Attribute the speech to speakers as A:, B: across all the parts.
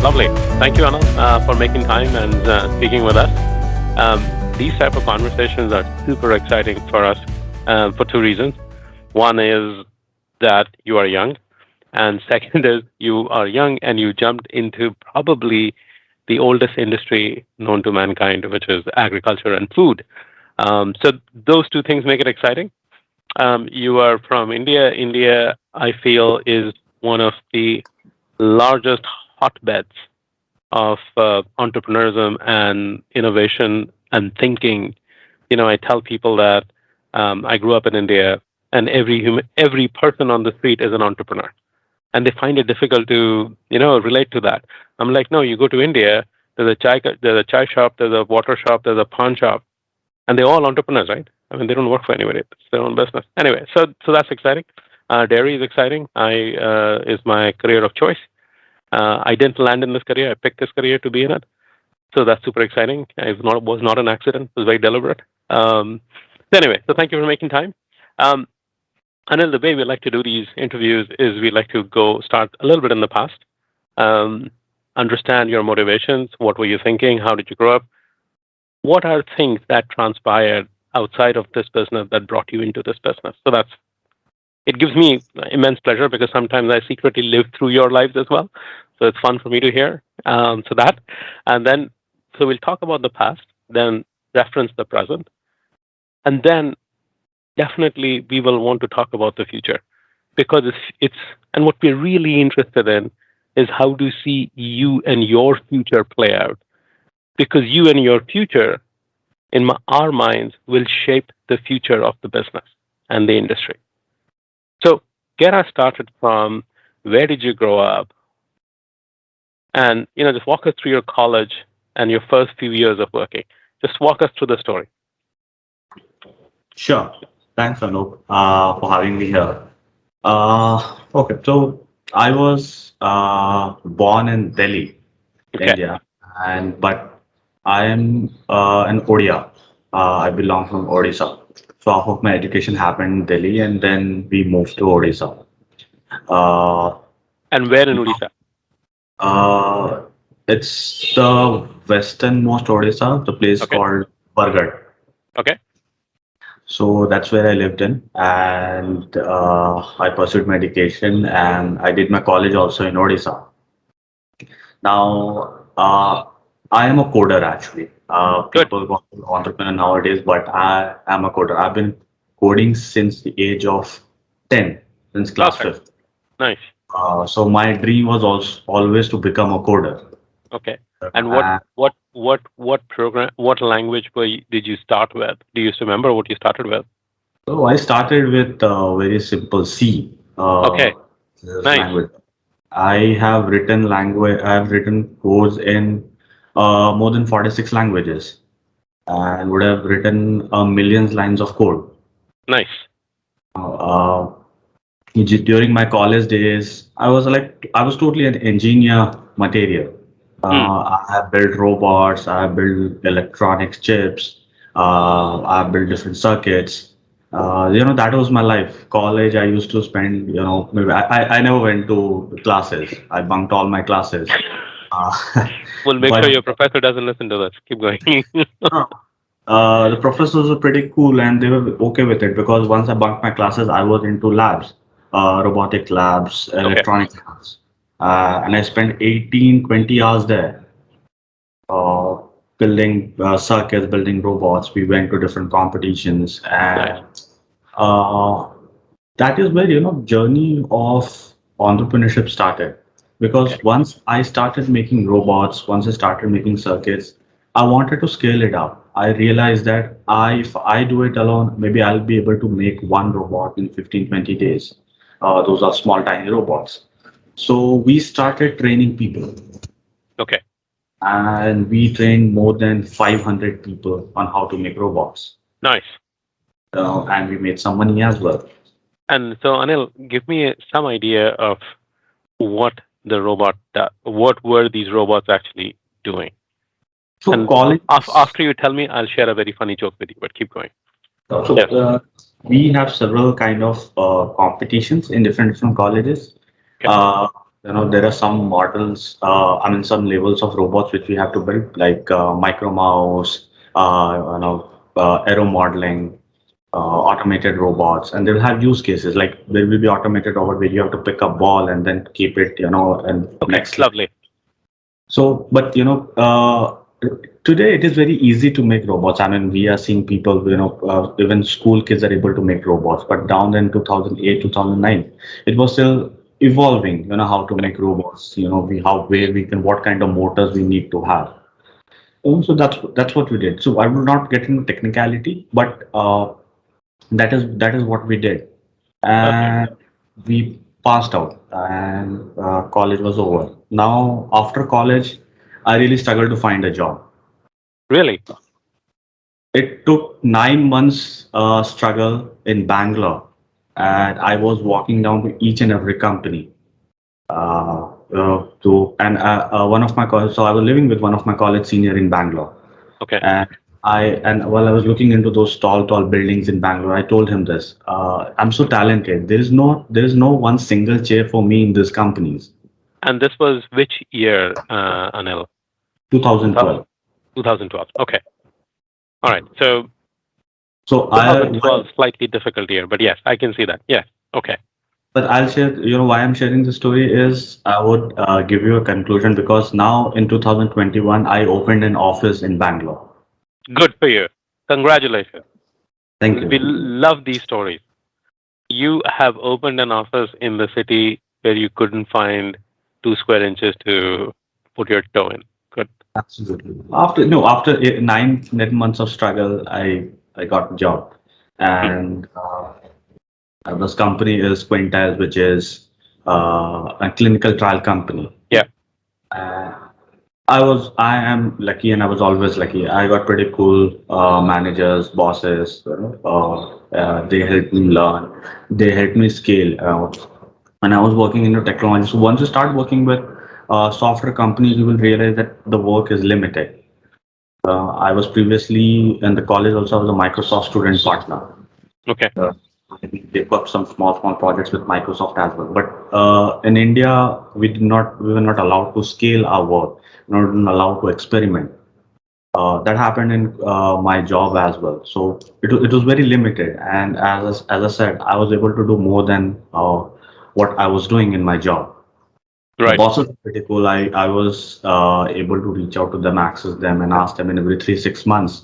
A: Lovely. Thank you, Anil, for making time and speaking with us. These type of conversations are super exciting for us for two reasons. One is that you are young, and second is you are young and you jumped into probably the oldest industry known to mankind, which is agriculture and food. So those two things make it exciting. You are from India. India, I feel, is one of the largest hotbeds of entrepreneurship and innovation and thinking. I tell people that I grew up in India, and every person on the street is an entrepreneur, and they find it difficult to relate to that. I'm like, no, you go to India, there's a chai shop, there's a water shop, there's a pawn shop, and they're all entrepreneurs, right? I mean, they don't work for anybody; it's their own business. Anyway, so that's exciting. Dairy is exciting. I is my career of choice. I didn't land in this career. I picked this career to be in it. So that's super exciting. It was not an accident. It was very deliberate. Anyway, so thank you for making time. Um, Anil, the way we like to do these interviews is we like to go start a little bit in the past, um, understand your motivations. What were you thinking? How did you grow up? What are things that transpired outside of this business that brought you into this business? So it gives me immense pleasure because sometimes I secretly live through your lives as well. So it's fun for me to hear. And then, so we'll talk about the past, then reference the present, and then definitely we will want to talk about the future because and what we're really interested in is how to see you and your future play out because you and your future our minds will shape the future of the business and the industry. So get us started from where did you grow up, and just walk us through your college and your first few years of working. Just walk us through the story.
B: Sure. Thanks, Anup, for having me here. Okay, so I was born in Delhi,
A: Okay,
B: India, and but I am an Odia. I belong from Odisha. So half of my education happened in Delhi, and then we moved to Odisha. Uh,
A: and where in Odisha?
B: uh, it's the westernmost Odisha, the place
A: Okay,
B: called Bargarh.
A: okay,
B: So that's where I lived in, and I pursued my education, and I did my college also in Odisha. Now, I am a coder actually.
A: good.
B: People call me entrepreneur nowadays, but I am a coder. I've been coding since the age of 10, since class
A: Perfect.
B: 5th.
A: Nice.
B: So my dream was also always to become a coder.
A: Okay. And
B: And
A: what program, what language did you start with? Do you remember what you started with?
B: so I started with very simple C
A: Okay,
B: this
A: nice.
B: language. I have written codes in more than 46 languages and would have written millions lines of code.
A: Nice.
B: Uh, During my college days, I was totally an engineer material.
A: Hmm.
B: I have built robots, I have built electronics chips, I have built different circuits. That was my life. College, I used to spend, maybe I never went to classes. I bunked all my classes. Uh,
A: We'll make sure
B: but
A: your professor doesn't listen to this. Keep going.
B: uh, the professors were pretty cool and they were okay with it because once I bunked my classes, I was into labs, robotic labs,
A: Okay.
B: electronic labs. And I spent 18, 20 hours there, uh, building circuits, building robots. We went to different competitions
A: Nice.
B: and uh, that is where journey of entrepreneurship started
A: Okay.
B: because once I started making robots, once I started making circuits, I wanted to scale it up. I realized that if I do it alone, maybe I'll be able to make one robot in 15, 20 days. Those are small tiny robots. So we started training people
A: Okay.
B: and we trained more than 500 people on how to make robots,
A: Nice.
B: and we made some money as well.
A: And so, Anil, give me some idea of what what were these robots actually doing?
B: So
A: And
B: college.
A: after you tell me, I'll share a very funny joke with you. But keep going.
B: So
A: Yes.
B: we have several kind of competitions in different colleges.
A: Okay.
B: Uh, There are some models, some levels of robots which we have to build, like micro mouse, aero modeling, automated robots, and they'll have use cases like there will be automated robot where you have to pick up ball and then keep it, and
A: Okay,
B: next.
A: lovely.
B: So, but today it is very easy to make robots. I mean, we are seeing people, even school kids are able to make robots. But down in 2008, 2009, it was still evolving. How to
A: Correct.
B: make robots. Where we can, what kind of motors we need to have. So that's what we did. So I will not get into technicality, but that is what we did,
A: Okay.
B: and we passed out, and college was over. Now after college, I really struggled to find a job.
A: Really?
B: It took 9 months struggle in Bangalore, and I was walking down to each and every company to and one of my college. So I was living with one of my college senior in Bangalore.
A: Okay.
B: And while I was looking into those tall buildings in Bangalore, I told him this. I'm so talented. There is no one single chair for me in these companies.
A: And this was which year, Anil?
B: 2012.
A: 2012. Okay. All right. So
B: So why,
A: 2012, slightly difficult year, but yes, I can see that. Yes. Okay.
B: but I'll share. Why I'm sharing this story is I would give you a conclusion because now in 2021 I opened an office in Bangalore.
A: Good for you. Congratulations.
B: Thank
A: We
B: you.
A: love these stories. You have opened an office in the city where you couldn't find 2 square inches to put your toe in. Good.
B: Absolutely. After 9 months of struggle, I got a job,
A: Hmm.
B: and this company is Quintiles, which is a clinical trial company.
A: Yeah.
B: Uh, I am lucky, and I was always lucky. I got pretty cool managers, bosses. They helped me learn. They helped me scale. And I was working into technology. So once you start working with software companies, you will realize that the work is limited. I was previously in the college also. I was a Microsoft student partner.
A: Okay.
B: Uh, I take up some small projects with Microsoft as well. But in India, we were not allowed to scale our work, not allowed to experiment. That happened in my job as well. So it was very limited. And as I said, I was able to do more than what I was doing in my job. The
A: Right.
B: bosses are pretty cool. I was able to reach out to them, access them, and ask them in every 3 6 months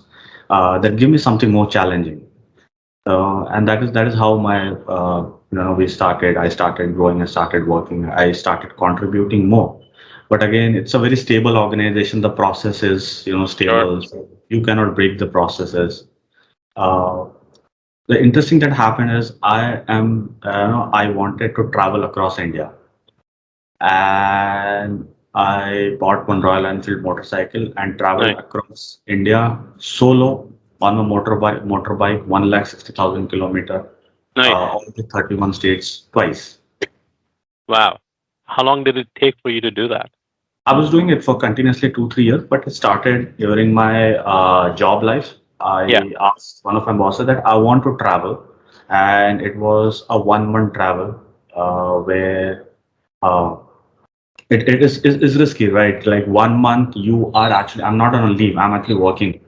B: that give me something more challenging. And that is how my we started. I started growing. I started working. I started contributing more. But again, it's a very stable organization. The process is
A: Sure.
B: stable. So you cannot break the processes. Uh, the interesting that happened is I wanted to travel across India, and I bought one Royal Enfield motorcycle and traveled
A: Nice.
B: across India solo on a motorbike 160,000 kilometer,
A: Nice.
B: all the 31 states twice.
A: Wow. How long did it take for you to do that?
B: I was doing it for continuously 2 3 years, but it started during my job life.
A: Yeah.
B: I asked one of my bosses that I want to travel, and it was a 1 month travel where uh, it is risky, right? Like 1 month, I'm not on a leave, I'm actually working.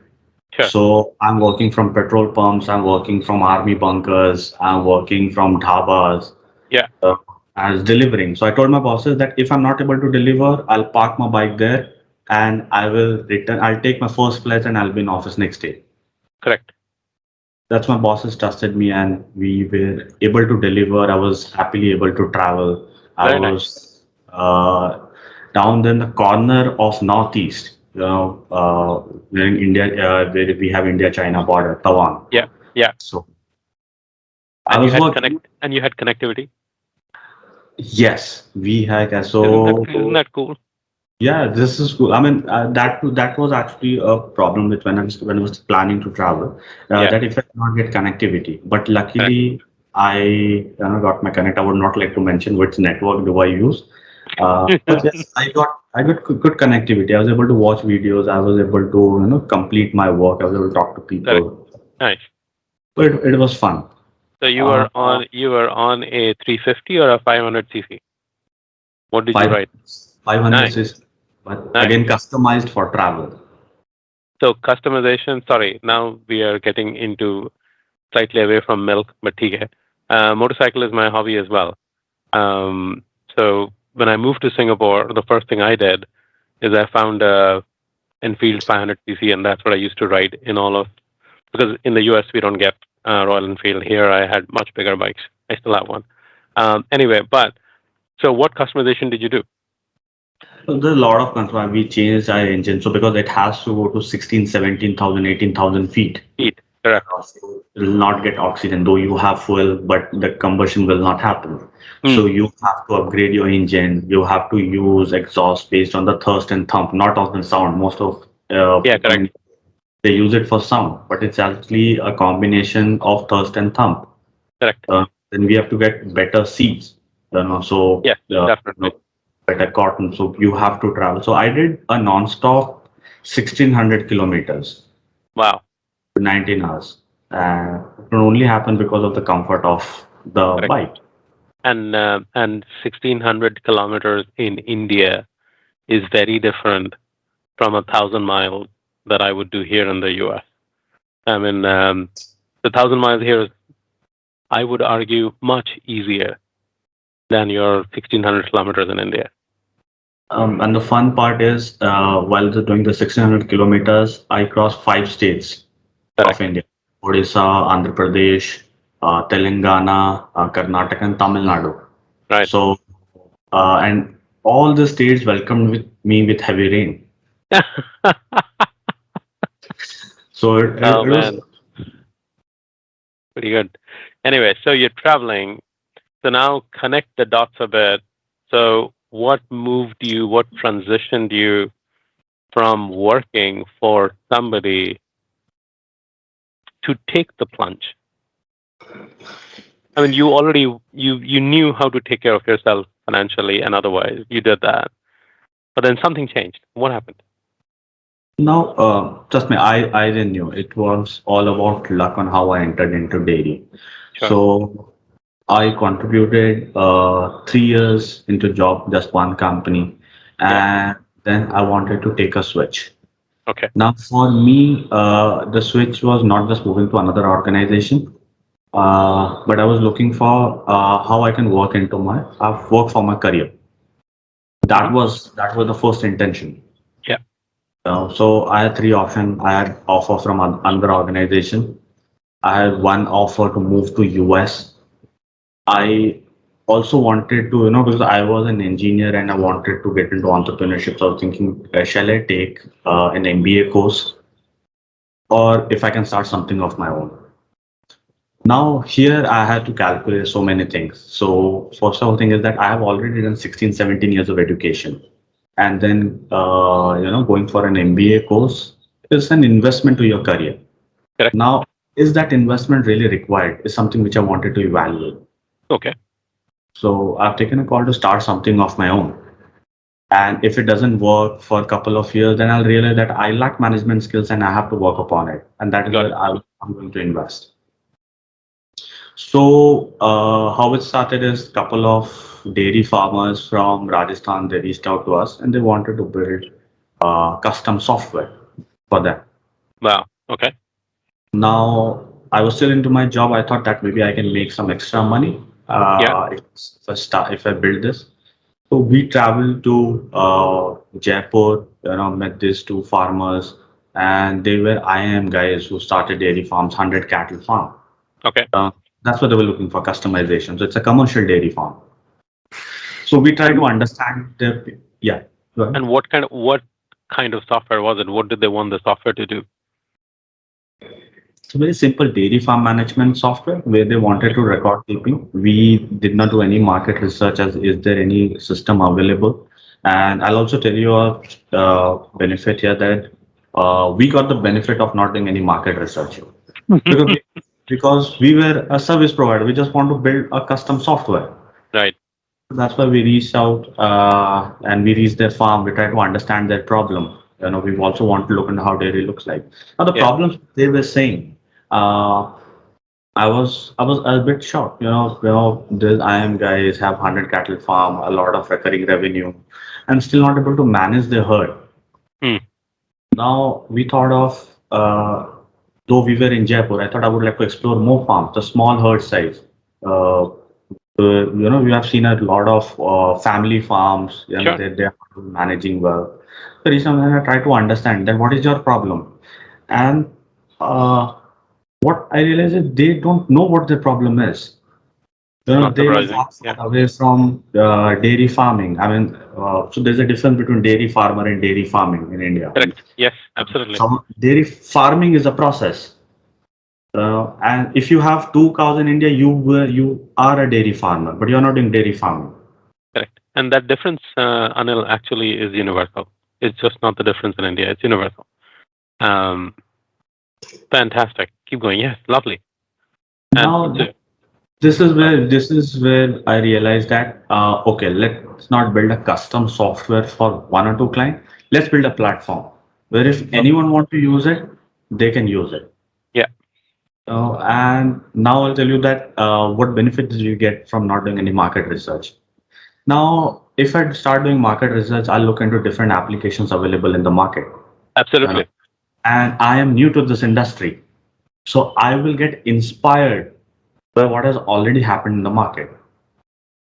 A: Sure.
B: So I'm working from petrol pumps, I'm working from army bunkers, I'm working from dhabas,
A: Yeah.
B: uh, as delivering. So I told my bosses that if I'm not able to deliver, I'll park my bike there and I will return. I'll take my first flight and I'll be in office next day.
A: Correct.
B: That's my bosses trusted me and we were able to deliver. I was happily able to travel. I
A: Very nice.
B: was down in the corner of Northeast, in India, where we have India-China border, Tawang.
A: Yeah. Yeah.
B: So I was working.
A: And you had connectivity.
B: Yes, we had.
A: Isn't that cool?
B: Yeah, this is cool. I mean, that was actually a problem with when I was planning to travel.
A: Yeah.
B: That if I cannot get connectivity, but
A: Correct.
B: luckily I got my connect. I would not like to mention which network do I use, but yes, I got good connectivity. I was able to watch videos. I was able to complete my work. I was able to talk to
A: Correct.
B: people.
A: Nice.
B: But it was fun.
A: So
B: Uh,
A: you were on a 350 or a 500 cc? What did you write?
B: 500, 500
A: Nice,
B: cc, but
A: nice.
B: again customized for travel.
A: So customization. Sorry, now we are getting into slightly away from milk, but ठीक है. Motorcycle is my hobby as well. So when I moved to Singapore, the first thing I did is I found a Enfield 500cc, and that's what I used to ride in all of. Because in the US we don't get Royal Enfield. Here I had much bigger bikes. I still have one. Anyway, but so what customization did you do?
B: So there's a lot of control. We changed our engine. So because it has to go to 16, 17,000, 18,000 feet.
A: Heat, correct.
B: So it will not get oxygen, though you have fuel, but the combustion will not happen.
A: Hmm.
B: So you have to upgrade your engine. You have to use exhaust based on the thirst and thump, not on the sound. Most of
A: Yeah,
B: people
A: correct,
B: they use it for sound, but it's actually a combination of thirst and thump.
A: correct.
B: Then we have to get better seats, so
A: Yes, definitely.
B: better cotton. So you have to travel. So I did a non-stop 1600 kilometers,
A: Wow,
B: 19 hours. It can only happen because of the comfort of the
A: correct.
B: bike.
A: And 1600 kilometers in India is very different from 1,000 miles that I would do here in the US. I mean, the 1,000 miles here is, I would argue, much easier than your 1,600 kilometers in India.
B: And the fun part is, while doing the 1600 kilometers, I crossed 5 states of
A: Correct.
B: India: Odisha, Andhra Pradesh, Telangana, Karnataka, and Tamil Nadu.
A: Right.
B: So, and all the states welcomed me with heavy rain. So
A: Oh
B: it was.
A: man, pretty good. Anyway, so you're traveling. So now connect the dots a bit. So what moved you? What transitioned you from working for somebody to take the plunge? I mean, you already you knew how to take care of yourself financially and otherwise. You did that, but then something changed. What happened?
B: Now, trust me, I didn't knew. It was all about luck on how I entered into dairy.
A: Sure.
B: So I contributed 3 years into job, just one company,
A: Yeah.
B: and then I wanted to take a switch.
A: Okay.
B: Now, for me, the switch was not just moving to another organization, but I was looking for how I can work for my career.
A: Hmm.
B: That was the first intention.
A: Yeah.
B: So I had three options. I had offer from another organization. I had one offer to move to US. I also wanted to, because I was an engineer and I wanted to get into entrepreneurship. So I was thinking, shall I take an MBA course, or if I can start something of my own? Now here I had to calculate so many things. So first of all thing is that I have already done 16, 17 years of education. And then, going for an MBA course is an investment to your career.
A: Correct.
B: Now, is that investment really required? Is something which I wanted to evaluate.
A: Okay.
B: So I've taken a call to start something of my own. And if it doesn't work for a couple of years, then I'll realize that I lack management skills and I have to work upon it. And that is
A: Got
B: where
A: it.
B: I'm going to invest. So how it started is a couple of dairy farmers from Rajasthan, they reached out to us and they wanted to build custom software for them.
A: Wow. Okay.
B: Now, I was still into my job. I thought that maybe I can make some extra money
A: Yeah.
B: if I build this. So we traveled to Jaipur, met these two farmers, and they were IIM guys who started dairy farms, 100 cattle farm.
A: Okay.
B: Uh, that's what they were looking for, customization. So it's a commercial dairy farm. So we try
A: And
B: to understand the, yeah. Go ahead.
A: and what kind of software was it? What did they want the software to do?
B: It's a very simple dairy farm management software where they wanted
A: Okay.
B: to record keeping. We did not do any market research as is there any system available. And I'll also tell you a benefit here that we got the benefit of not doing any market research because because we were a service provider. We just want to build a custom software.
A: Right.
B: That's why we reached out and we reached their farm. We tried to understand their problem. We also want to look into how dairy looks like. Now, the
A: Yeah.
B: problems they were saying. Uh, I was a bit shocked. This IM guys have 100 cattle farm, a lot of recurring revenue, and still not able to manage their herd.
A: Hmm.
B: Now we thought of, though we were in Jaipur, I thought I would like to explore more farms, the small herd size. Uh, we have seen a lot of family farms,
A: Sure.
B: they are managing well. The reason I try to understand that what is your problem, and uh, what I realize is they don't know what their problem is.
A: Not
B: They were
A: surprising.
B: far,
A: Yeah.
B: far away from dairy farming. I mean, so there's a difference between dairy farmer and dairy farming in India.
A: Correct. Yes. Absolutely.
B: Some dairy farming is a process. And if you have two cows in India, you are a dairy farmer, but you're not doing dairy farming.
A: Correct. And that difference, Anil, actually is universal. It's just not the difference in India. It's universal. Um, Fantastic. Keep going. Yes. Lovely. And
B: Now, this is where I realized that okay, let's not build a custom software for one or two clients. Let's build a platform where if anyone want to use it, they can use it.
A: yeah.
B: And now I'll tell you that what benefits do you get from not doing any market research. Now, if I start doing market research, I'll look into different applications available in the market. Uh,
A: Absolutely.
B: and I am new to this industry. So I will get inspired by what has already happened in the market.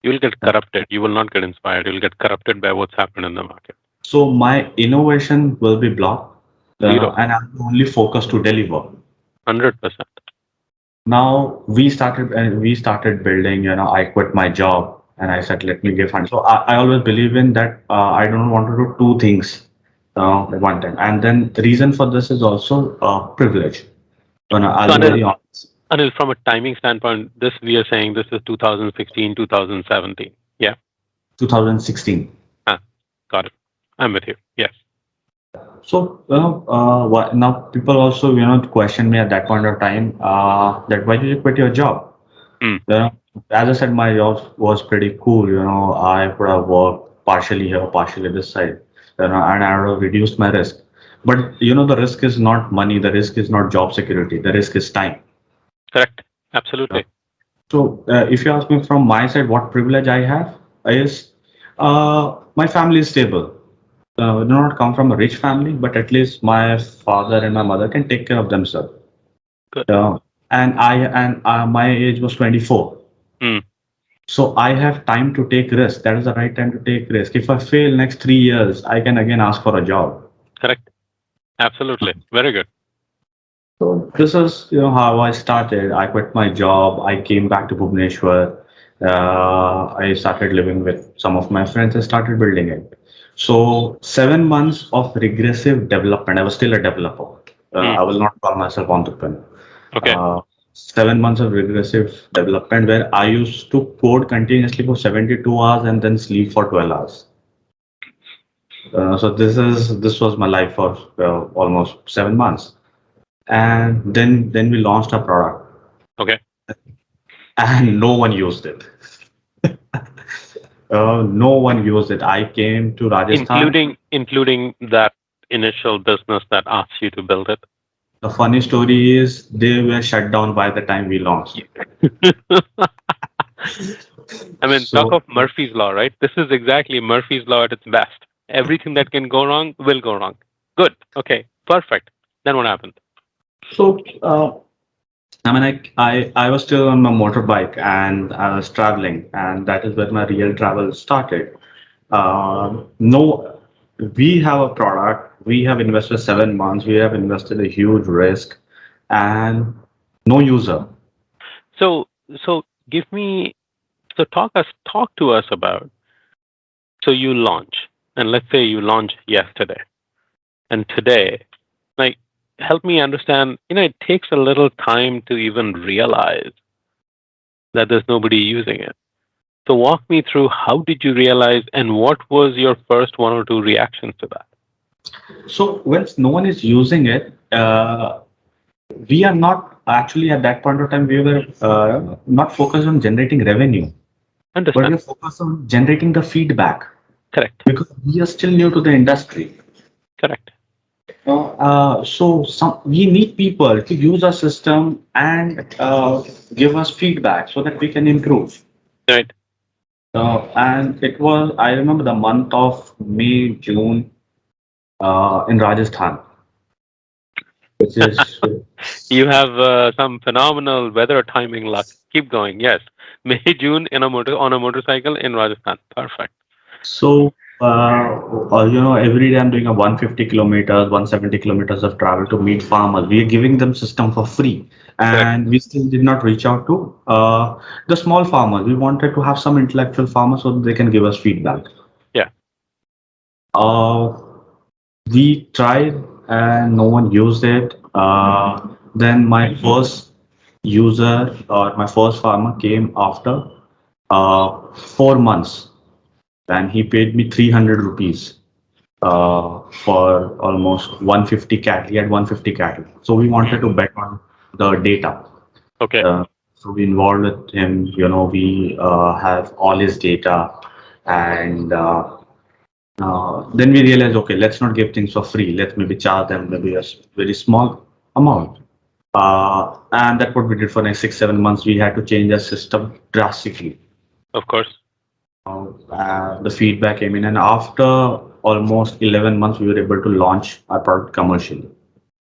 A: You will get corrupted. You will not get inspired. You'll get corrupted by what's happened in the market.
B: So my innovation will be blocked,
A: Zero.
B: and I'm only focused to deliver.
A: 100%.
B: Now we started building. I quit my job and I said, let me give fund. So I always believe in that. I don't want to do two things at one time. And then the reason for this is also privilege. I'll
A: So
B: be very honest.
A: Anil, from a timing standpoint, this we are saying this is 2016, 2017. Yeah.
B: 2016.
A: Ah, got it. I'm with you. Yes.
B: So, now people also, question me at that point of time, that why did you quit your job?
A: Mm,
B: You know, as I said, my job was pretty cool. I could have worked partially here, partially this side, and I would have reduced my risk. But, the risk is not money. The risk is not job security. The risk is time.
A: correct.
B: Uh,
A: Absolutely.
B: So, if you ask me from my side, what privilege I have is, my family is stable. Do not come from a rich family, but at least my father and my mother can take care of themselves.
A: Good.
B: And my age was 24.
A: Mm,
B: So I have time to take risk. That is the right time to take risk. If I fail next 3 years, I can again ask for a job.
A: correct. Absolutely. Very good.
B: So this is how I started. I quit my job. I came back to Bhubaneswar. I started living with some of my friends. I started building it. So 7 months of regressive development. I was still a developer.
A: Mm,
B: I will not call myself entrepreneur.
A: okay.
B: Uh, 7 months of regressive development where I used to code continuously for 72 hours and then sleep for 12 hours. So this was my life for almost 7 months, and then we launched a product,
A: Okay.
B: and no one used it. No one used it. I came to Rajasthan.
A: Including that initial business that asks you to build it.
B: The funny story is they were shut down by the time we launched.
A: I mean, talk
B: So
A: of Murphy's Law, right? This is exactly Murphy's Law at its best. Everything that can go wrong will go wrong. Good. Okay. Perfect. Then what happened?
B: so I mean, I was still on my motorbike and I was traveling, and that is where my real travel started. No, we have a product. We have invested 7 months. We have invested a huge risk, and no user.
A: So, so give me, so talk to us about, so you launch, and let's say you launch yesterday, and today, like, help me understand, it takes a little time to even realize that there's nobody using it. So walk me through how did you realize and what was your first one or two reactions to that?
B: So when no one is using it, we are not actually at that point of time. We were not focused on generating revenue, but we
A: Understand?
B: are focused on generating the feedback
A: Correct.
B: because we are still new to the industry.
A: Correct.
B: So we need people to use our system and give us feedback so that we can improve.
A: Right.
B: And it was, I remember the month of May, June in Rajasthan, which is
A: You have some phenomenal weather timing luck. Keep going. Yes. May, June in a on a motorcycle in Rajasthan. Perfect.
B: so, every day I'm doing a 150 kilometers, 170 kilometers of travel to meet farmers. We are giving them system for free,
A: Correct.
B: and we still did not reach out to the small farmers. We wanted to have some intellectual farmers so that they can give us feedback.
A: Yeah.
B: Uh, we tried and no one used it. Then my first user or my first farmer came after 4 months, and he paid me 300 rupees for almost 150 cattle. He had 150 cattle. So we wanted
A: Mm.
B: to bet on the data.
A: Okay.
B: So we involved with him. We have all his data, and then we realized, okay, let's not give things for free. Let's maybe charge them maybe a very small amount. And that's what we did for next 6, 7 months. We had to change our system drastically.
A: Of course.
B: The feedback came in, and after almost 11 months, we were able to launch our product commercially.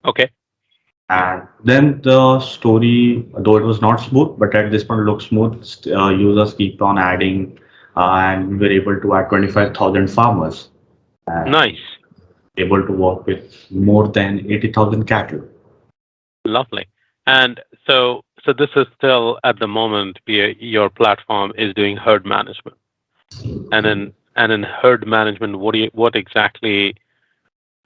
A: Okay.
B: And then the story, though it was not smooth, but at this point it looks smooth. Users keep on adding, and we were able to add 25,000 farmers and
A: Nice.
B: able to work with more than 80,000 cattle.
A: Lovely. And so this is still at the moment your platform is doing herd management. And in herd management, what exactly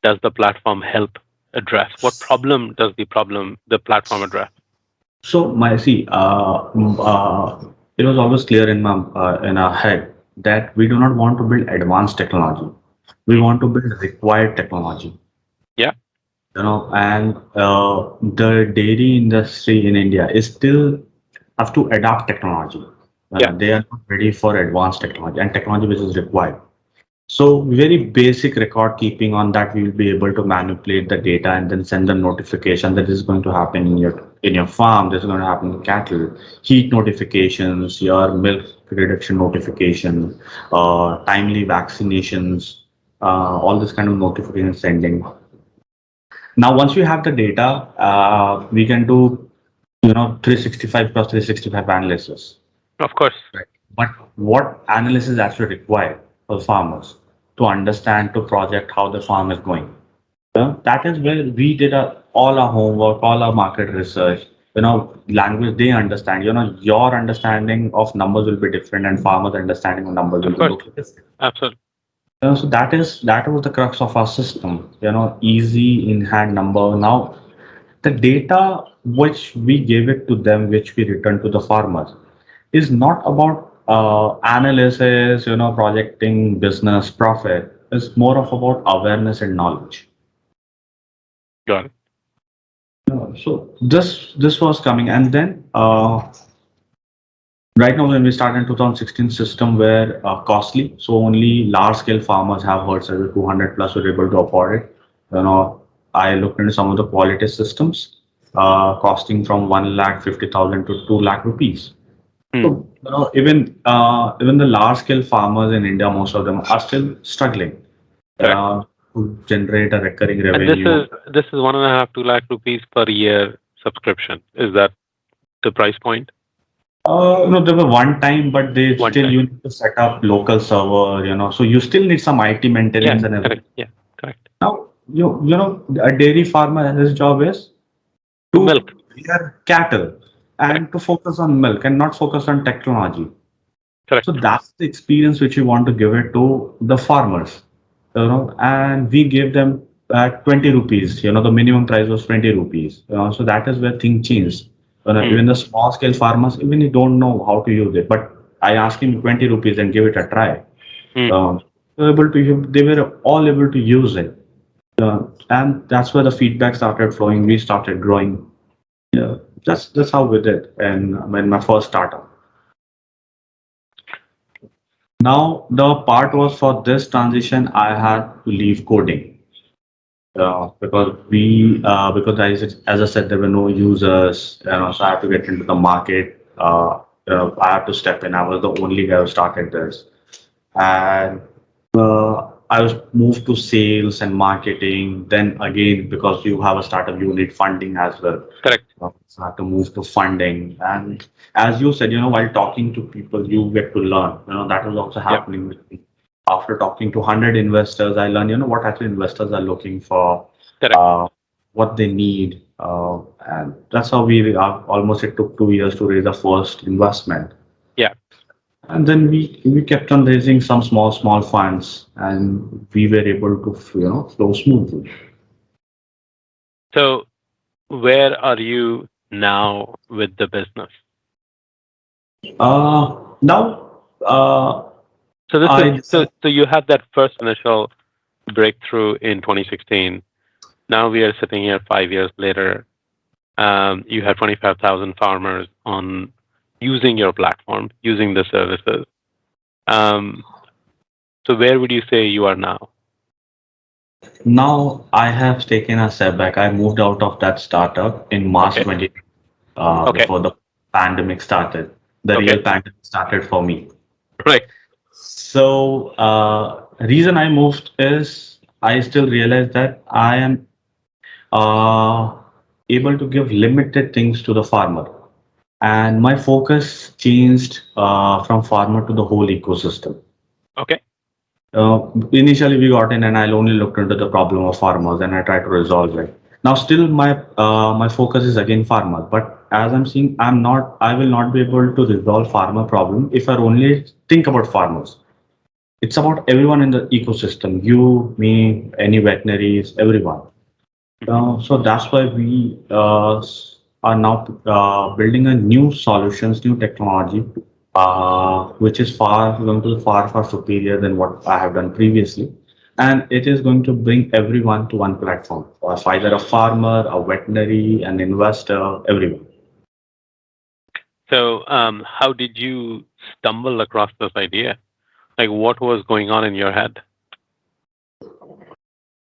A: does the platform help address? What problem does the platform address?
B: So my see, it was always clear in our head that we do not want to build advanced technology. We
A: Mm.
B: want to build required technology.
A: Yeah.
B: And the dairy industry in India is still have to adapt technology.
A: Yeah.
B: They are not ready for advanced technology and technology which is required. So very basic record keeping on that we will be able to manipulate the data and then send a notification that this is going to happen in your farm, this is going to happen in cattle, heat notifications, your milk reduction notification, timely vaccinations, all this kind of notification sending. Now, once we have the data, we can do 365 plus 365 analysis.
A: Of course.
B: Right. But what analysis is actually required for farmers to understand, to project how the farm is going? That is where we did all our homework, all our market research. Language they understand. Your understanding of numbers will be different, and farmers' understanding of numbers will
A: Of
B: be
A: course.
B: totally different.
A: Absolutely.
B: So that was the crux of our system. Easy in hand number. Now the data which we gave it to them, which we return to the farmers, is not about analysis, projecting business profit. It's more of about awareness and knowledge.
A: Got it.
B: So this was coming, and then right now when we started in 2016, system were costly, so only large scale farmers have herds of 200 plus were able to afford it. I looked into some of the quality systems, costing from 1,50,000 to 2 lakh rupees.
A: Hmm.
B: So, even the large scale farmers in India, most of them are still struggling
A: Correct.
B: to generate a recurring
A: And this
B: revenue.
A: is this is 1.5 2 lakh rupees per year subscription. Is that the price point?
B: No, they were one time, but they
A: One
B: still
A: time.
B: you need to set up local server, so you still need some IT
A: Yeah.
B: maintenance and everything.
A: Correct. Yeah. Correct.
B: Now, a dairy farmer, his job is
A: To
B: to
A: milk.
B: rear cattle
A: Correct.
B: and to focus on milk and not focus on technology. So
A: Correct.
B: that's the experience which we want to give it to the farmers, and we gave them at 20 rupees. The minimum price was 20 rupees. So that is where things changed.
A: Hmm.
B: Even the small scale farmers, even they don't know how to use it, but I asked him 20 rupees and give it a try.
A: Hmm.
B: They were all able to use it. And that's where the feedback started flowing. We started growing. Yeah, that's how we did. And when my first startup. Now, the part was for this transition, I had to leave coding. Because as I said, there were no users, so I had to get into the market. I had to step in. I was the only guy who started this, and I was moved to sales and marketing. Then again, because you have a startup, you need funding as well.
A: Correct.
B: So I had to move to funding. And as you said, while talking to people, you get to learn. That was also
A: Yep.
B: happening with me. After talking to 100 investors, I learned, what actually investors are looking for,
A: Correct.
B: uh, what they need. And that's how almost it took 2 years to raise the first investment.
A: Yeah.
B: And then we kept on raising some small funds, and we were able to flow smoothly.
A: So where are you now with the business?
B: Now
A: So this is
B: I
A: so you had that first initial breakthrough in 2016. Now we are sitting here 5 years later. You have 25,000 farmers on using your platform, using the services. Um, so where would you say you are now?
B: Now I have taken a step back. I moved out of that startup in March
A: Okay.
B: 20,
A: Okay.
B: before the pandemic started. The
A: Okay.
B: real pandemic started for me.
A: Right.
B: So reason I moved is I still realize that I am uh, able to give limited things to the farmer. And my focus changed from farmer to the whole ecosystem.
A: Okay.
B: Initially, we got in, and I only looked into the problem of farmers, and I tried to resolve it. Now, still, my focus is again farmers, but as I'm seeing, I will not be able to resolve farmer problem if I only think about farmers. It's about everyone in the ecosystem, you, me, any veterinaries, everyone.
A: Mhm.
B: So that's why we are now building a new solutions, new technology, which is going to be far superior than what I have done previously. And it is going to bring everyone to one platform, either a farmer, a veterinary, an investor, everyone.
A: So how did you stumble across this idea? Like what was going on in your head?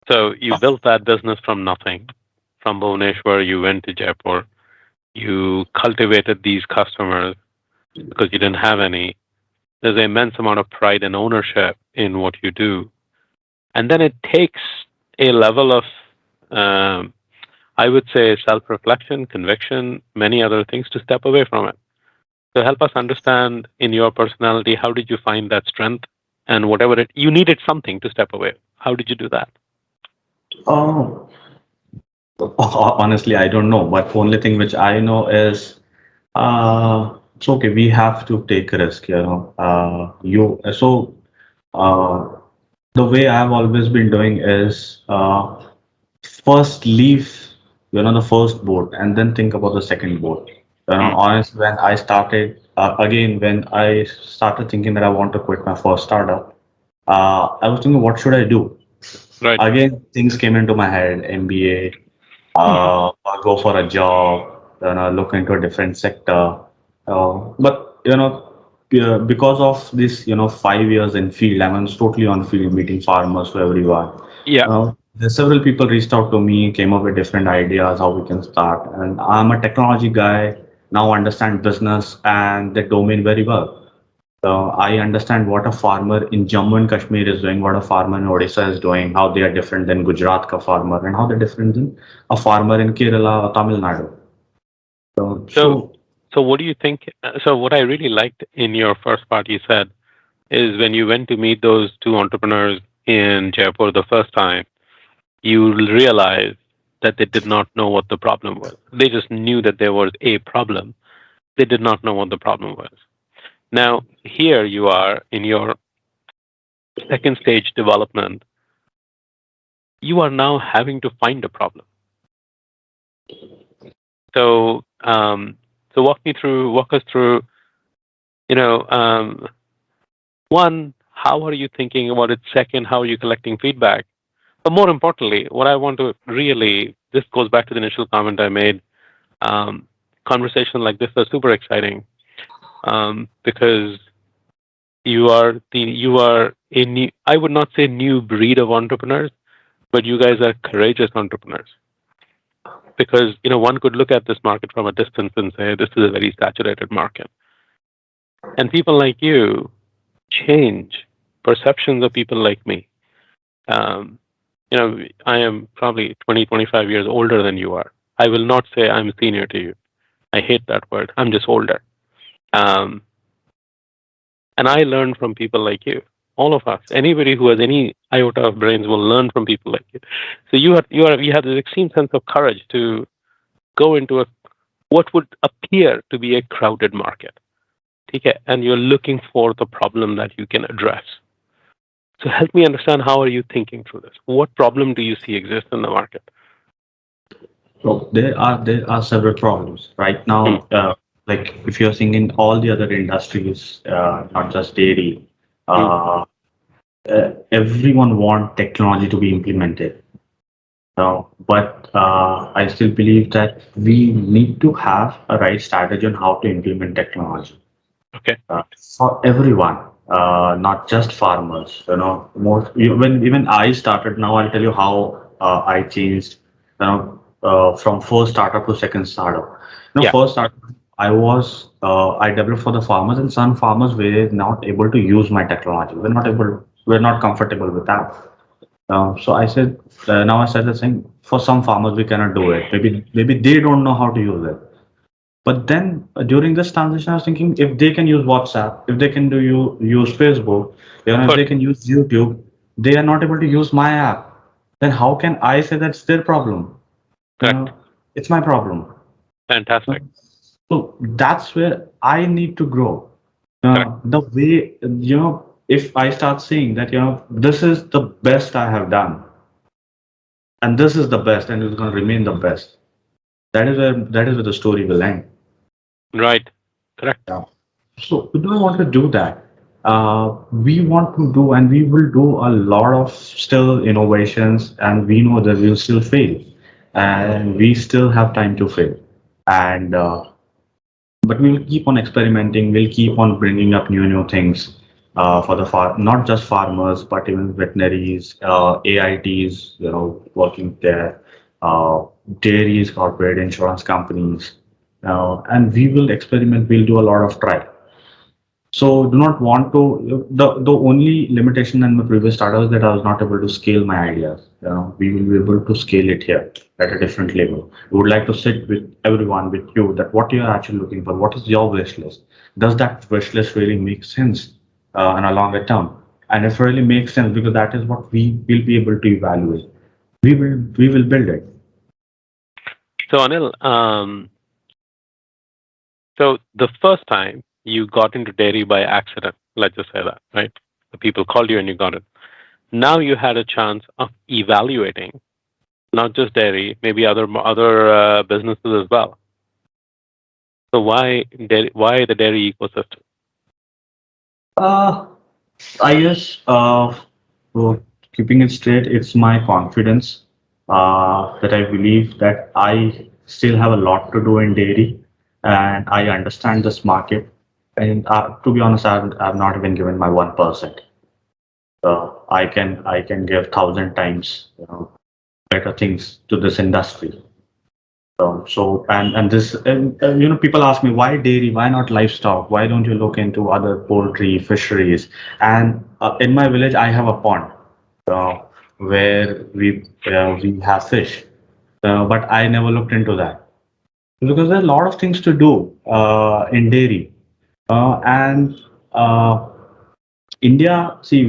A: So you built that business from nothing. From Bhubaneswar, you went to Jaipur. You cultivated these customers because you didn't have any. There's an immense amount of pride and ownership in what you do. And then it takes a level of, um, I would say, self reflection, conviction, many other things to step away from it. So help us understand in your personality, how did you find that strength and whatever you needed something to step away. How did you do that?
B: Oh, honestly, I don't know. But only thing which I know is, it's okay. We have to take a risk, you so uh, the way I've always been doing is first leave, the first boat, and then think about the second boat.
A: Mm,
B: Honestly, when I started again, when I started thinking that I want to quit my first startup, I was thinking, what should I do?
A: right.
B: Again, things came into my head, MBA, or go for a job, look into a different sector. But because of this, 5 years in field, I was totally on field, meeting farmers to everyone.
A: Yeah.
B: There's several people reached out to me, came up with different ideas how we can start, and I'm a technology guy now, understand business and the domain very well. So I understand what a farmer in Jammu and Kashmir is doing, what a farmer in Odisha is doing, how they are different than Gujarat ka farmer, and how they're different than a farmer in Kerala or Tamil Nadu. So,
A: So,
B: so
A: so what do you think? So, what I really liked in your first part you said is when you went to meet those two entrepreneurs in Jaipur the first time, you realized that they did not know what the problem was. They just knew that there was a problem. They did not know what the problem was. Now, here you are in your second stage development. You are now having to find a problem. So, walk us through, you know, one, how are you thinking about it? Second, how are you collecting feedback? But more importantly, what I want to really, this goes back to the initial comment I made. Um, Conversation like this are super exciting because you are a new, I would not say new breed of entrepreneurs, but you guys are courageous entrepreneurs because one could look at this market from a distance and say this is a very saturated market, and people like you change perceptions of people like me. Um, I am probably 20, 25 years older than you are. I will not say I'm senior to you. I hate that word. I'm just older. Um, and I learn from people like you. All of us, anybody who has any iota of brains will learn from people like you. So you have this extreme sense of courage to go into what would appear to be a crowded market. Okay? And you're looking for the problem that you can address. So help me understand, how are you thinking through this? What problem do you see exist in the market?
B: So there are several problems right
A: Hmm.
B: now. Like if you're seeing in all the other industries, not just dairy,
A: Hmm.
B: uh, everyone want technology to be implemented. But I still believe that we need to have a right strategy on how to implement technology
A: Okay.
B: for everyone, not just farmers. When even I started, now I'll tell you how I changed. From first startup to second startup.
A: Yeah.
B: First startup, I developed for the farmers, and some farmers were not able to use my technology. We're not comfortable with that. So I said, now I said the thing, for some farmers we cannot do it. Maybe they don't know how to use it. But then during this transition, I was thinking if they can use WhatsApp, if they can use Facebook, if
A: Good.
B: they can use YouTube, they are not able to use my app. Then how can I say that's their problem? You
A: Correct.
B: know, it's my problem.
A: Fantastic.
B: So that's where I need to grow.
A: Correct.
B: The way, if I start saying that, this is the best I have done, and this is the best, and it's going to remain the best. That is where the story will end.
A: Right. Correct.
B: Yeah. So we don't want to do that. We want to do, and we will do a lot of still innovations, and we know that we'll still fail, and we still have time to fail. And but we'll keep on experimenting. We'll keep on bringing up new things for the not just farmers, but even veterinaries, AITs, working there, uh, dairies, corporate insurance companies, and we will experiment. We'll do a lot of try. So do not want to. The only limitation in my previous startup is that I was not able to scale my ideas. We will be able to scale it here at a different level. We would like to sit with everyone, with you, that what you are actually looking for. What is your wish list? Does that wish list really make sense in a longer term? And if it really makes sense, because that is what we will be able to evaluate. We will build it.
A: So Anil, so the first time you got into dairy by accident, let's just say that, right? The people called you and you got it. Now you had a chance of evaluating not just dairy, maybe other businesses as well. So why dairy? Why the dairy ecosystem?
B: Uh, I guess, well, keeping it straight, it's my confidence that I believe that I still have a lot to do in dairy, and I understand this market. And to be honest, I've not even given my 1%. I can give 1,000 times better things to this industry. So and this people ask me, why dairy, why not livestock, why don't you look into other poultry fisheries? And in my village I have a pond uh, where we have fish, but I never looked into that because there are a lot of things to do in dairy, and India. See,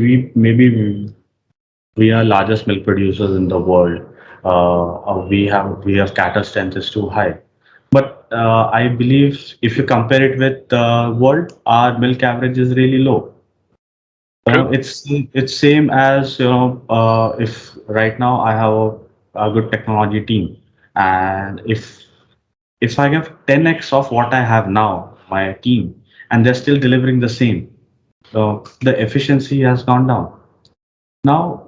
B: we are largest milk producers in the world. We have cattle strength is too high, but I believe if you compare it with the world, our milk average is really low.
A: True.
B: It's same as if right now I have a good technology team, and if I give 10x of what I have now, my team, and they're still delivering the same, so the efficiency has gone down. Now,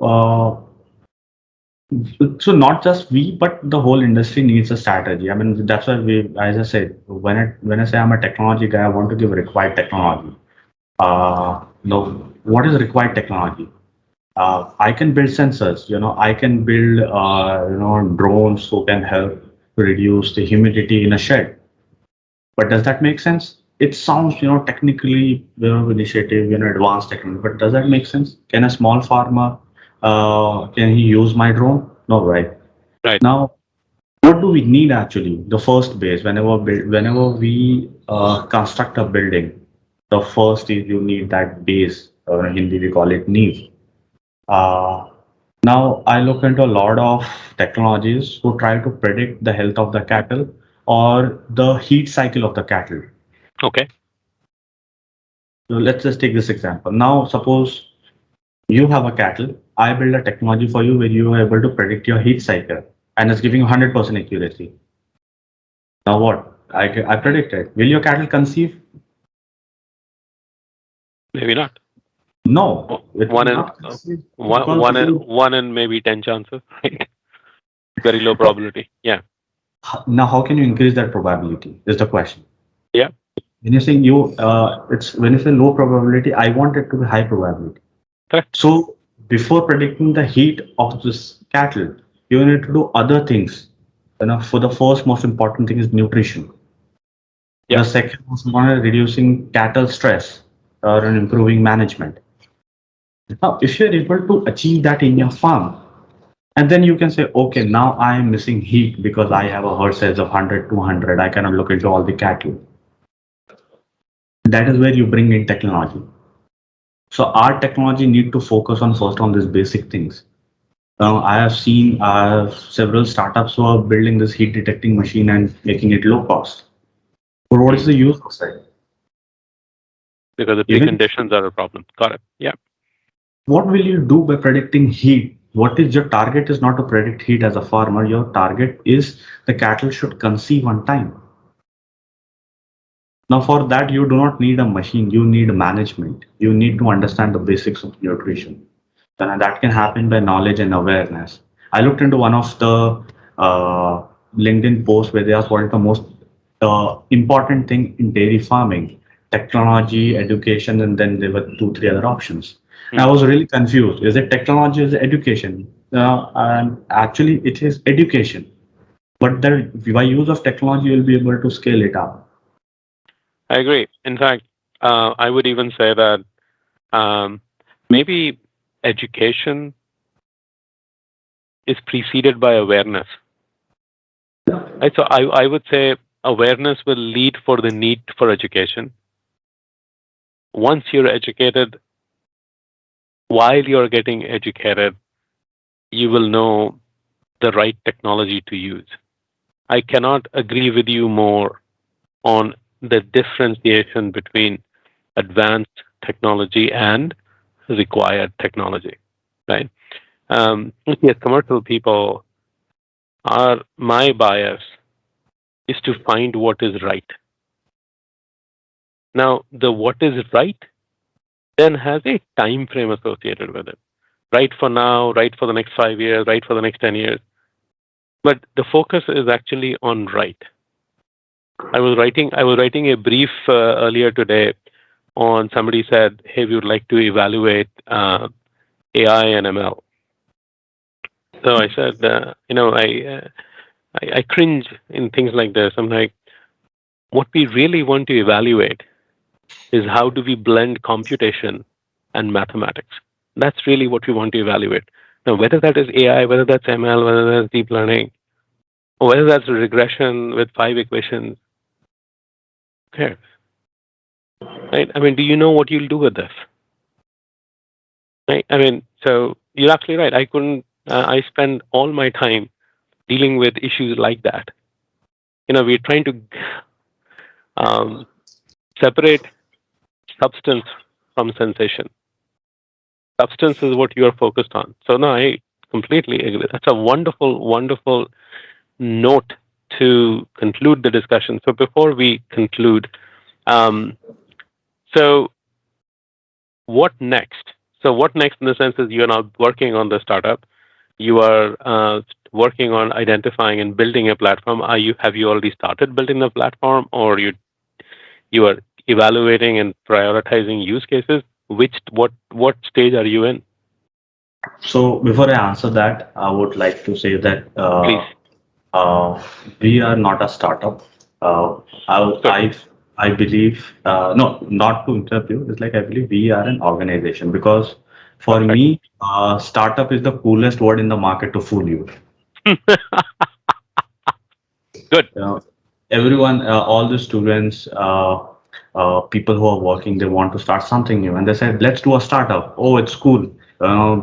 B: so not just we, but the whole industry needs a strategy. I mean, that's why as I said, when I say I'm a technology guy, I want to give required technology. No, what is required technology? I can build sensors, I can build, drones who can help to reduce the humidity in a shed. But does that make sense? It sounds, technically, initiative, advanced technology, but does that make sense? Can a small farmer, can he use my drone? No, right?
A: Right.
B: Now, what do we need actually? The first base, whenever we construct a building, the first is you need that base, or in Hindi we call it neev. Uh, Now I look into a lot of technologies who try to predict the health of the cattle or the heat cycle of the cattle.
A: Okay.
B: So let's just take this example. Now, suppose you have a cattle, I build a technology for you where you are able to predict your heat cycle and it's giving you 100% accuracy. Now what? I predicted. Will your cattle conceive?
A: Maybe not.
B: No, it will
A: One in
B: not conceive
A: one
B: because
A: one in one in maybe 10 chances. Right. Very low probability. Yeah.
B: now how can you increase that probability? Is the question.
A: Yeah.
B: When you're saying it's when you say low probability, I want it to be high probability.
A: Correct.
B: So before predicting the heat of this cattle, you need to do other things. For the first most important thing is nutrition.
A: Yeah.
B: The second most important is reducing cattle stress or improving management. Now, if you're able to achieve that in your farm, and then you can say, okay, now I am missing heat because I have a herd size of 100, 200. I cannot look into all the cattle. That is where you bring in technology. So our technology need to focus on first on these basic things. I have seen several startups who are building this heat detecting machine and making it low cost. But what is
A: Mm.
B: the use of it?
A: Because the
B: Even
A: preconditions are a problem. Got it. Yeah.
B: what will you do by predicting heat? What is your target is not to predict heat as a farmer. Your target is the cattle should conceive on time. Now, for that, you do not need a machine. You need management. You need to understand the basics of nutrition. And that can happen by knowledge and awareness. I looked into one of the LinkedIn posts where they asked what is the most important thing in dairy farming, technology, education, and then there were two, three other options. And I
A: Mm.
B: was really confused. Is it technology? Is it education? And actually, it is education. But by use of technology, you'll be able to scale it up.
A: I agree. In fact, I would even say that um, maybe education is preceded by awareness. Right? So I would say awareness will lead for the need for education. Once you're educated, while you're getting educated, you will know the right technology to use. I cannot agree with you more on the differentiation between advanced technology and required technology, right? Yes, commercial people are my bias is to find what is right. Now, the what is right then has a time frame associated with it. Right for now, right for the next 5 years, right for the next 10 years. But the focus is actually on right. I was writing a brief earlier today on somebody said, hey, we would like to evaluate AI and ML. So I said, I cringe in things like this. I'm like, what we really want to evaluate is how do we blend computation and mathematics. That's really what we want to evaluate. Now, whether that is AI, whether that's ML, whether that's deep learning, or whether that's regression with 5 equations, okay, right? I mean, do you know what you'll do with this? Right? I mean, so you're absolutely right. I couldn't. I spend all my time dealing with issues like that. We're trying to um, separate substance from sensation. Substance is what you are focused on. So no, I completely agree. That's a wonderful, wonderful note to conclude the discussion. So before we conclude, um, so what next? So what next in the sense is you're now working on the startup. You are working on identifying and building a platform. Have you already started building the platform, or you are evaluating and prioritizing use cases? What stage are you in?
B: So before I answer that, I would like to say that
A: Please.
B: we are not a startup. Uh, I,
A: Good.
B: I believe, no, not to interrupt you. It's like I believe we are an organization because for
A: Perfect.
B: me, startup is the coolest word in the market to fool you.
A: Good.
B: Uh, everyone, all the students, people who are working, they want to start something new, and they said, "Let's do a startup." Oh, it's cool.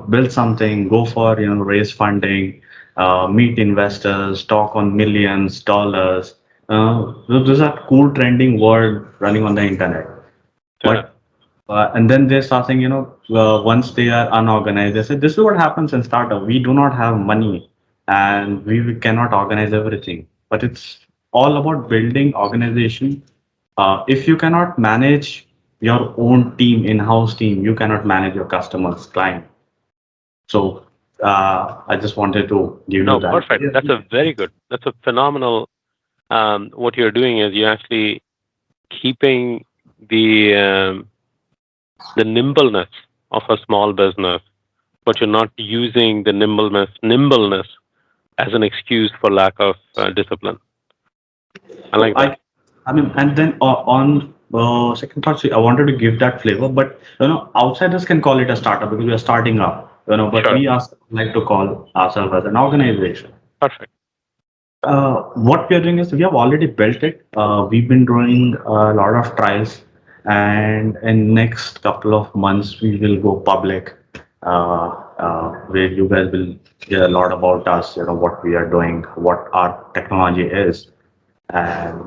B: Build something, go for raise funding, meet investors, talk on millions dollars. Those are cool trending word running on the internet.
A: Yeah.
B: But and then they start saying, once they are unorganized, they say, this is what happens in startup. We do not have money and we cannot organize everything. But it's all about building organization. If you cannot manage your own team, in-house team, you cannot manage your customers, client. So I just wanted to give you
A: No,
B: that.
A: perfect. That's a very good. That's a phenomenal. What you're doing is you're actually keeping the um, the nimbleness of a small business, but you're not using the nimbleness as an excuse for lack of discipline. I
B: So
A: like that.
B: I mean, and then on second thought, see, I wanted to give that flavor, but outsiders can call it a startup because we are starting up, but
A: Sure.
B: we like to call ourselves as an organization.
A: Perfect.
B: What we are doing is we have already built it. We've been doing a lot of trials, and in next couple of months we will go public, where you guys will hear a lot about us. What we are doing, what our technology is, and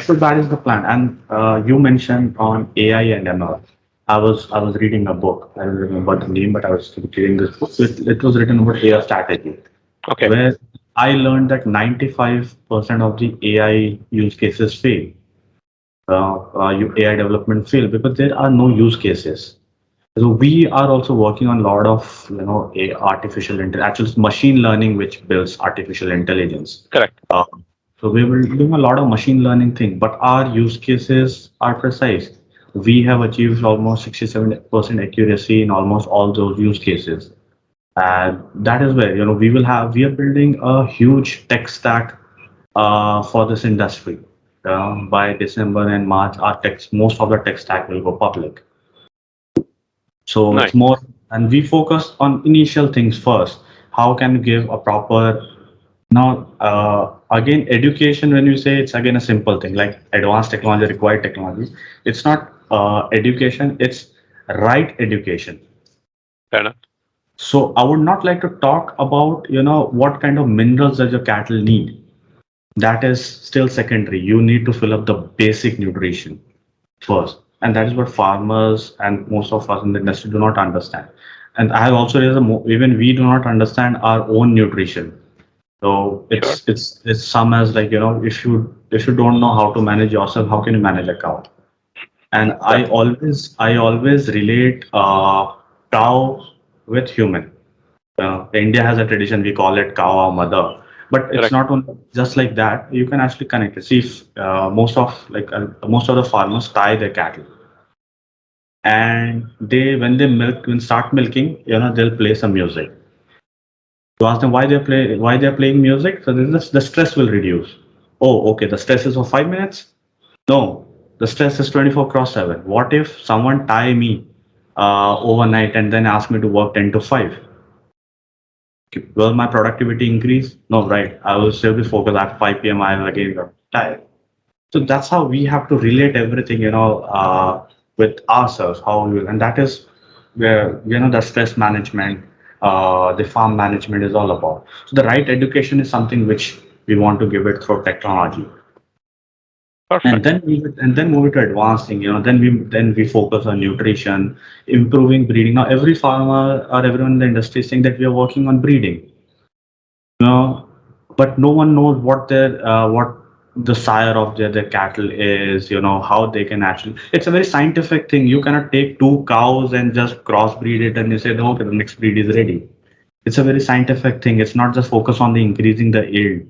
B: so that is the plan. And you mentioned on AI and ML. I was reading a book. I don't remember the name, but I was reading this book. It was written about AI strategy,
A: Okay.
B: where I learned that 95% of the AI use cases fail. AI development fail because there are no use cases. So we are also working on a lot of artificial intelligence, actually machine learning, which builds artificial intelligence.
A: Correct.
B: Uh, so we were doing a lot of machine learning thing, but our use cases are precise. We have achieved almost 67% accuracy in almost all those use cases. And that is where, we are building a huge tech stack for this industry. By December and March, most of the tech stack will go public. So it's
A: Nice.
B: more, and we focus on initial things first. How can we give a proper, now, again, education, when you say it's again a simple thing like advanced technology, required technologies, it's not education, it's right education.
A: Fair enough.
B: So I would not like to talk about, what kind of minerals does your cattle need. That is still secondary. You need to fill up the basic nutrition first. And that is what farmers and most of us in the industry do not understand. And I have also realized even we do not understand our own nutrition. So
A: Sure.
B: it's some as like, if you don't know how to manage yourself, how can you manage a cow? And I
A: Correct.
B: always relate cow with human. India has a tradition, we call it cow our mother, but it's
A: Correct.
B: not only just like that. You can actually connect it. See, if, most of the farmers tie their cattle, and when they when start milking, they'll play some music. You ask them why they're playing music, so the stress will reduce. Oh, okay, the stress is for 5 minutes. No, the stress is 24 cross 7. What if someone tie me overnight and then ask me to work 10 to 5? Will my productivity increase? No, right. I will still be focused at 5 p.m. I will again get tired. So that's how we have to relate everything, with ourselves, how we will, and that is where, the stress management, the farm management is all about. So the right education is something which we want to give it through technology. And
A: Perfect.
B: then move it to advanced thing, then we focus on nutrition, improving breeding. Now every farmer or everyone in the industry is saying that we are working on breeding. No, but no one knows what the sire of their cattle is, how they can actually. It's a very scientific thing. You cannot take two cows and just crossbreed it and you say, okay, the next breed is ready. It's a very scientific thing. It's not just focus on the increasing the yield,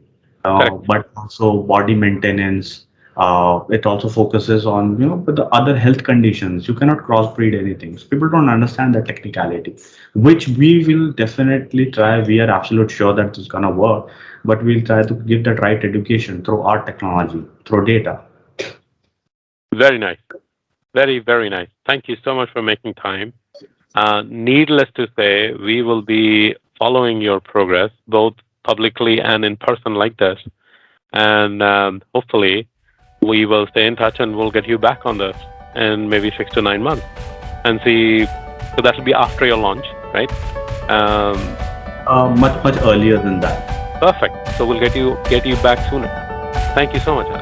A: Correct.
B: but also body maintenance, It also focuses on, with the other health conditions. You cannot crossbreed anything. So people don't understand the technicality, which we will definitely try. We are absolute sure that it's gonna work, but we'll try to give that right education through our technology, through data.
A: Very nice. Very, very nice. Thank you so much for making time. Needless to say, we will be following your progress both publicly and in person like this. And hopefully, we will stay in touch and we'll get you back on this in maybe 6 to 9 months and see. So that will be after your launch, right? Um,
B: Much earlier than that.
A: Perfect. So we'll get you back sooner. Thank you so much, Anil.